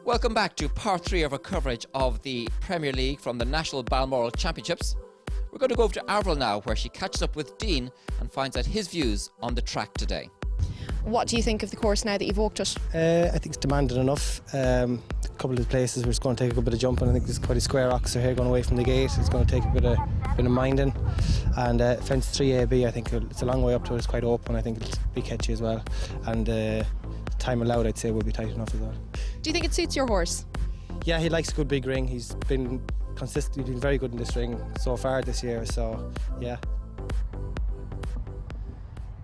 Welcome back to part 3 of our coverage of the Premier League from the National Balmoral Championships. We're going to go over to Avril now, where she catches up with Dean and finds out his views on the track today. What do you think of the course now that you've walked it? I think it's demanded enough. A couple of the places where it's going to take a good bit of jumping. I think there's quite a square oxer here going away from the gate. It's going to take a bit of minding. And fence 3AB, I think it's a long way up to it. It's quite open. I think it'll be catchy as well. And time allowed, I'd say, will be tight enough as well. Do you think it suits your horse? Yeah, he likes a good big ring. He's been consistently been very good in this ring so far this year. So yeah.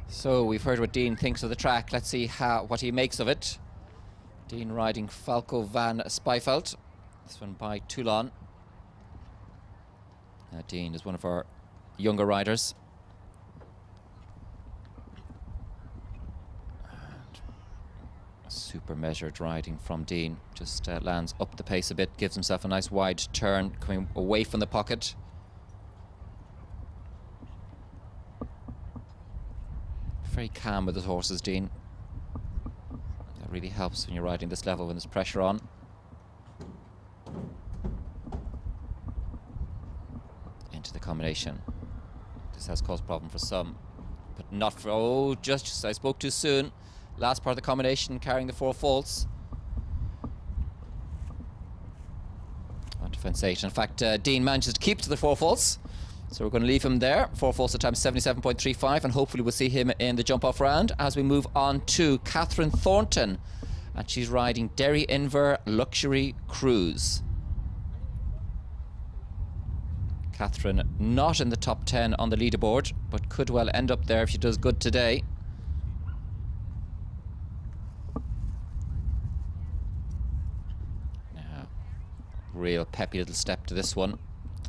So we've heard what Dean thinks of the track. Let's see what he makes of it. Dean riding FALCO van SPIEVELD. This one by Toulon. Dean is one of our younger riders. And super measured riding from Dean. Just lands up the pace a bit, gives himself a nice wide turn, coming away from the pocket. Very calm with his horses, Dean. That really helps when you're riding this level when there's pressure on. Into the combination. This has caused a problem for some, but not for, oh, just I spoke too soon. Last part of the combination, carrying the 4 faults. On to fence 8. In fact, Dean manages to keep to the 4 faults. So we're going to leave him there. 4 faults at time 77.35, and hopefully we'll see him in the jump-off round as we move on to Catherine Thornton. And she's riding DERRYINVER Luxury CRUZ. Catherine not in the top 10 on the leaderboard, but could well end up there if she does good today. Now, real peppy little step to this one.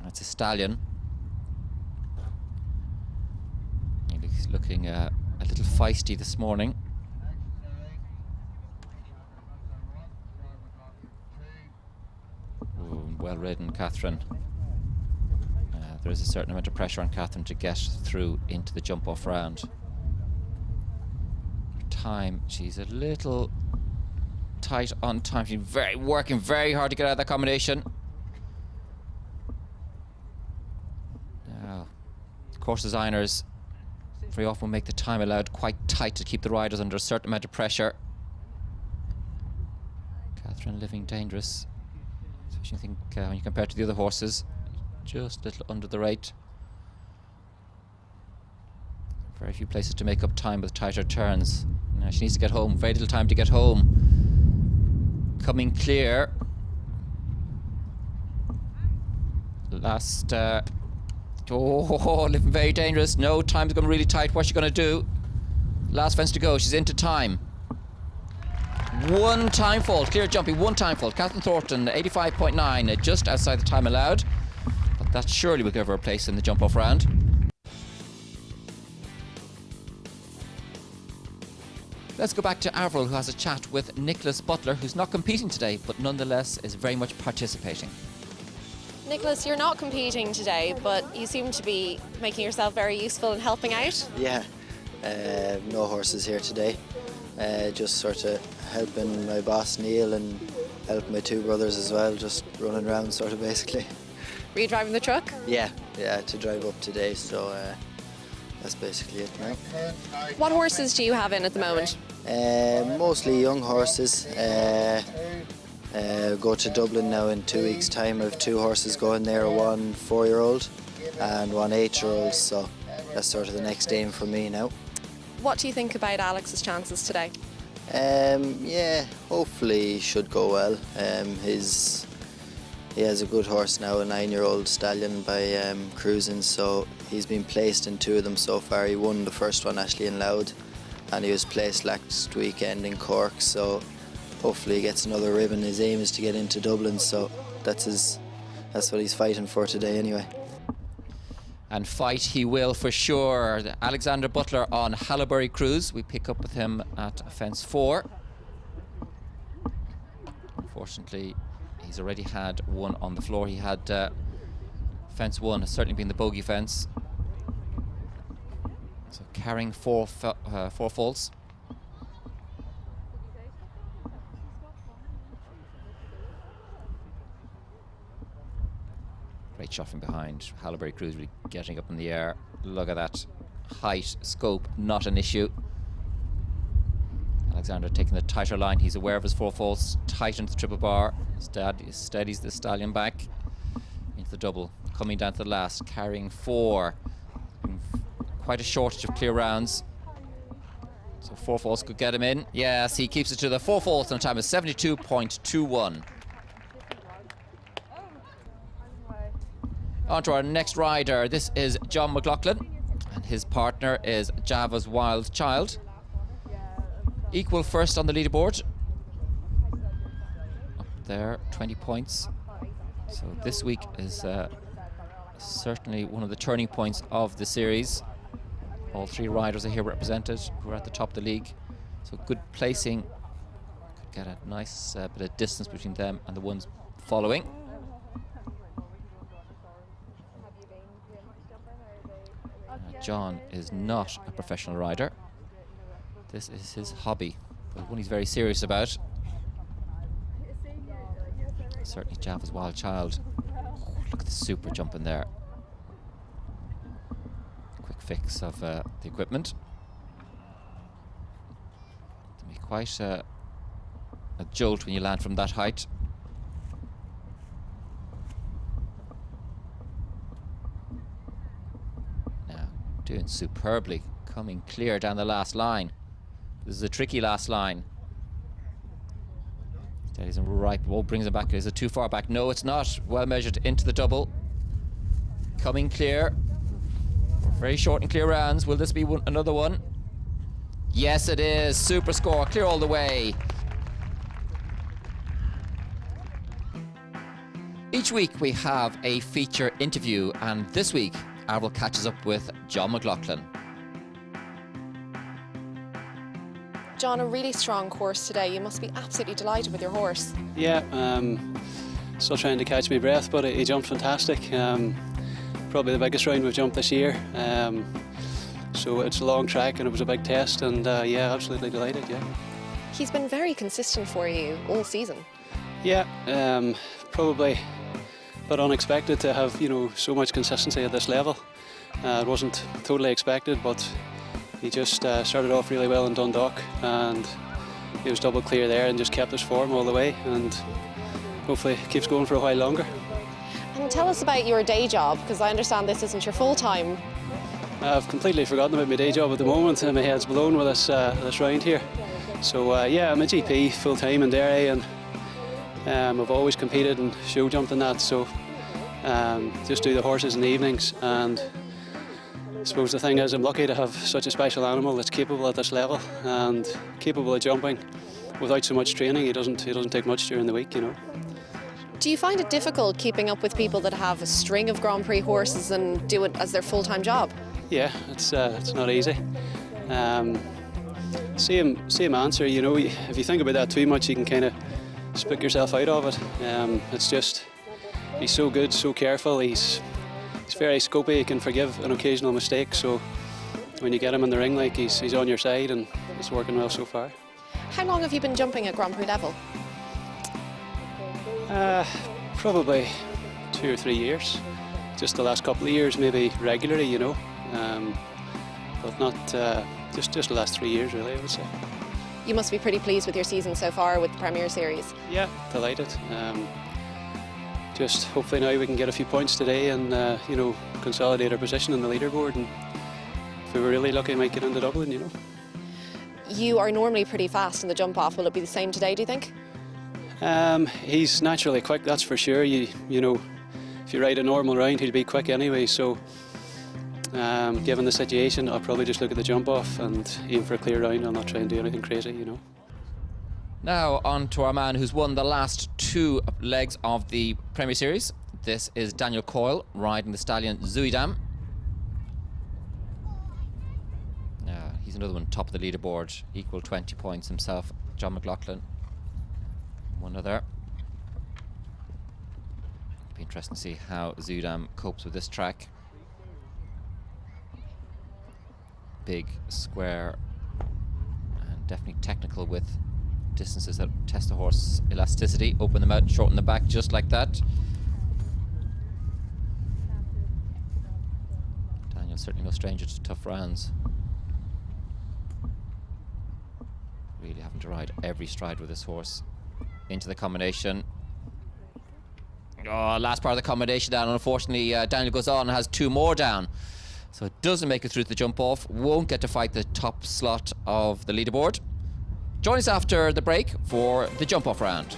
That's a stallion. He's looking a little feisty this morning. Ooh, well ridden, Catherine. There is a certain amount of pressure on Catherine to get through into the jump-off round. For time, she's a little tight on time. She's working very hard to get out of that combination. Now, course designers very often make the time allowed quite tight to keep the riders under a certain amount of pressure. Catherine living dangerous, especially I think when you compare to the other horses. Just a little under the rate. Very few places to make up time with tighter turns. Now she needs to get home. Very little time to get home. Coming clear. Last. Oh, living very dangerous. No, time's going really tight. What's she going to do? Last fence to go. She's into time. 1 time fault. Clear jumping. 1 time fault. Catherine Thornton, 85.9, just outside the time allowed. But that surely will give her a place in the jump-off round. Let's go back to Avril, who has a chat with Nicholas Butler, who's not competing today, but nonetheless is very much participating. Nicholas, you're not competing today, but you seem to be making yourself very useful and helping out. Yeah, no horses here today. Just sort of helping my boss Neil and helping my 2 brothers as well, just running around sort of basically. Were you driving the truck? Yeah, to drive up today, so that's basically it now. What horses do you have in at the moment? Mostly young horses. Go to Dublin now in 2 weeks' time. I have 2 horses going there, 1 4-year-old and 1 8-year-old, so that's sort of the next aim for me now. What do you think about Alex's chances today? Yeah, hopefully he should go well. He has a good horse now, a 9-year-old stallion by Cruising, so he's been placed in 2 of them so far. He won the first one actually in Louth, and he was placed last weekend in Cork, so hopefully he gets another ribbon. His aim is to get into Dublin, so that's what he's fighting for today anyway. And fight he will for sure. Alexander Butler on HALLOWBERRY CRUZ. We pick up with him at fence 4. Unfortunately, he's already had 1 on the floor. He had fence 1 has certainly been the bogey fence. So carrying 4 faults. Great shot from behind. HALLOWBERRY CRUZ really getting up in the air. Look at that. Height, scope, not an issue. Alexander taking the tighter line. He's aware of his 4 faults. Tightens the triple bar. Steadies the stallion back into the double. Coming down to the last, carrying 4. Quite a shortage of clear rounds. So 4 faults could get him in. Yes, he keeps it to the 4 faults on a time of 72.21. On to our next rider. This is John McLaughlin, and his partner is Java's Wild Child. Equal first on the leaderboard. Up there, 20 points. So this week is certainly one of the turning points of the series. All 3 riders are here represented, who are at the top of the league. So good placing. Could get a nice bit of distance between them and the ones following. John is not a professional rider. This is his hobby, but one he's very serious about. Certainly Java's Wild Child. Look at the super jump in there. Quick fix of the equipment. It can be quite a jolt when you land from that height. Now, doing superbly, coming clear down the last line. This is a tricky last line. Steadies him right, whoa, brings him back. Is it too far back? No, it's not. Well measured into the double. Coming clear. Very short and clear rounds. Will this be another one? Yes, it is. Super score, clear all the way. Each week we have a feature interview, and this week I will catch us up with John McLaughlin. John, a really strong course today. You must be absolutely delighted with your horse. Yeah, still trying to catch my breath, but he jumped fantastic. Probably the biggest round we've jumped this year. So it's a long track and it was a big test, and yeah, absolutely delighted, yeah. He's been very consistent for you all season. Yeah, probably a bit unexpected to have, you know, so much consistency at this level. It wasn't totally expected, but he just started off really well in Dundalk, and he was double clear there and just kept his form all the way, and hopefully keeps going for a while longer. And tell us about your day job, because I understand this isn't your full-time. I've completely forgotten about my day job at the moment, and my head's blown with this round here. So yeah, I'm a GP full-time in Derry, and I've always competed and show jumped and that, so just do the horses in the evenings. And I suppose the thing is, I'm lucky to have such a special animal that's capable at this level and capable of jumping without so much training. He doesn't take much during the week, you know. Do you find it difficult keeping up with people that have a string of Grand Prix horses and do it as their full-time job? Yeah, it's not easy. Same answer, you know. If you think about that too much, you can kind of spit yourself out of it. It's just, he's so good, so careful. He's very scopy. He can forgive an occasional mistake. So when you get him in the ring, like he's on your side, and it's working well so far. How long have you been jumping at Grand Prix level? Probably 2 or 3 years. Just the last couple of years, maybe regularly, you know. But not just the last 3 years, really, I would say. You must be pretty pleased with your season so far with the Premier Series. Yeah, delighted. Just hopefully now we can get a few points today and you know, consolidate our position in the leaderboard, and if we were really lucky, might get into Dublin, you know. You are normally pretty fast in the jump off. Will it be the same today, do you think? He's naturally quick, that's for sure. You know, if you ride a normal round, he'd be quick anyway. So given the situation, I'll probably just look at the jump off and aim for a clear round. I'll not try and do anything crazy, you know. Now on to our man who's won the last 2 legs of the Premier Series. This is Daniel Coyle riding the stallion ZUIDAM. He's another one top of the leaderboard, equal 20 points himself, John McLaughlin. One other. Be interesting to see how ZUIDAM copes with this track. Big, square, and definitely technical with distances that test the horse's elasticity. Open them out and shorten the back just like that. certainly no stranger to tough rounds. Really having to ride every stride with this horse. Into the combination. Oh, last part of the combination down. Unfortunately, Daniel goes on and has 2 more down. So it doesn't make it through to the jump off. Won't get to fight the top slot of the leaderboard. Join us after the break for the jump off round.